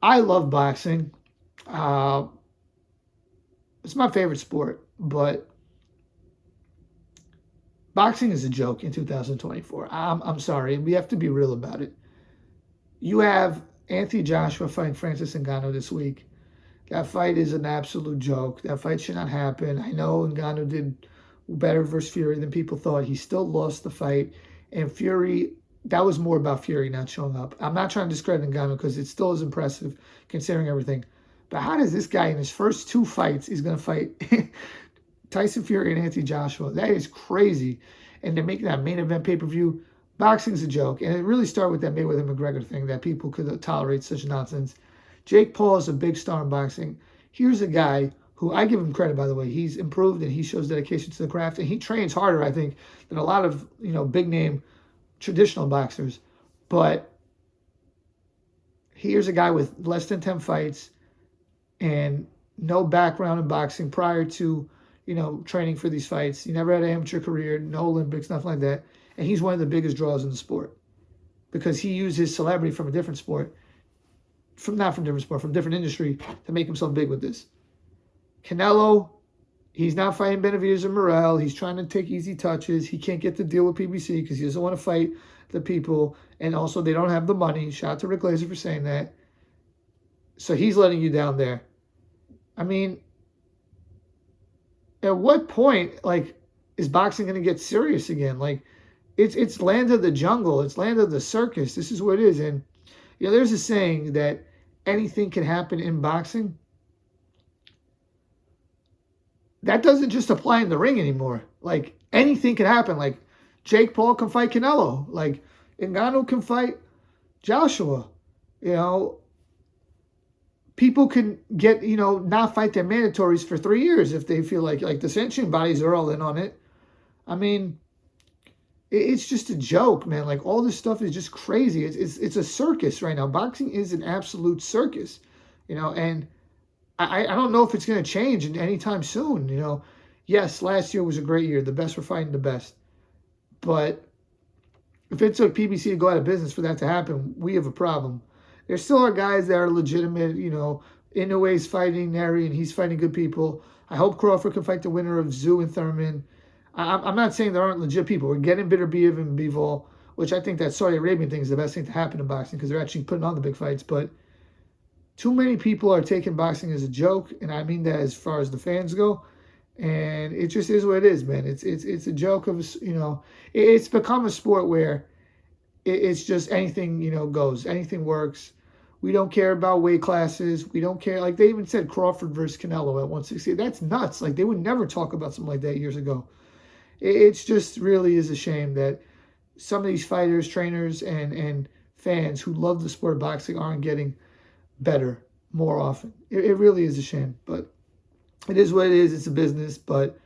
I love boxing. Uh, it's my favorite sport, but boxing is a joke in 2024. I'm sorry. We have to be real about it. You have Anthony Joshua fighting Francis Ngannou this week. That fight is an absolute joke. That fight should not happen. I know Ngannou did better versus Fury than people thought. He still lost the fight. And Fury, that was more about Fury not showing up. I'm not trying to discredit Ngannou because it still is impressive considering everything. But how does this guy in his first two fights, he's going to fight Tyson Fury and Anthony Joshua? That is crazy. And they're making that main event pay-per-view. Boxing's a joke. And it really started with that Mayweather McGregor thing that people could tolerate such nonsense. Jake Paul is a big star in boxing. Here's a guy who I give him credit, by the way. He's improved and he shows dedication to the craft, and he trains harder, I think, than a lot of big name traditional boxers. But here's a guy with less than 10 fights and no background in boxing prior to training for these fights. He never had an amateur career, no Olympics, nothing like that, and he's one of the biggest draws in the sport because he used his celebrity from a different sport from different industry to make himself big with this. Canelo, he's not fighting Benavidez or Morrell. He's trying to take easy touches. He can't get the deal with PBC because he doesn't want to fight the people. And also, they don't have the money. Shout out to Rick Laser for saying that. So he's letting you down there. I mean, at what point, is boxing going to get serious again? It's land of the jungle. It's land of the circus. This is what it is. And, there's a saying that anything can happen in boxing. That doesn't just apply in the ring anymore. Anything can happen. Jake Paul can fight Canelo. Ngannou can fight Joshua. People can get, not fight their mandatories for 3 years if they feel like the sanctioning bodies are all in on it. I mean, it's just a joke, man. All this stuff is just crazy. It's a circus right now. Boxing is an absolute circus, and I don't know if it's going to change anytime soon. Yes, last year was a great year. The best were fighting the best. But if it took PBC to go out of business for that to happen, we have a problem. There still are guys that are legitimate. Inoue's fighting Neri, and he's fighting good people. I hope Crawford can fight the winner of Zoo and Thurman. I'm not saying there aren't legit people. We're getting Beterbiev and Bivol, which I think that Saudi Arabian thing is the best thing to happen in boxing because they're actually putting on the big fights. But too many people are taking boxing as a joke, and I mean that as far as the fans go. And it just is what it is, man. It's a joke of it's become a sport where it's just anything goes, anything works. We don't care about weight classes. We don't care. They even said Crawford versus Canelo at 160. That's nuts. They would never talk about something like that years ago. It's just really is a shame that some of these fighters, trainers, and fans who love the sport of boxing aren't getting better more often. It really is a shame, but it is what it is. It's a business. But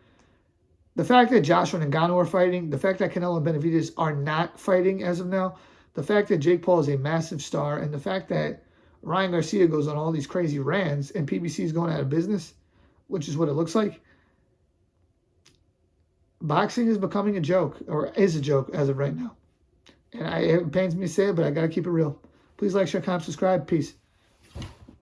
the fact that Joshua and Ngannou are fighting, the fact that Canelo and Benavidez are not fighting as of now, the fact that Jake Paul is a massive star, and the fact that Ryan Garcia goes on all these crazy rants and PBC is going out of business, which is what it looks like. Boxing is becoming a joke, or is a joke as of right now. And it pains me to say it, but I got to keep it real. Please like, share, comment, subscribe. Peace.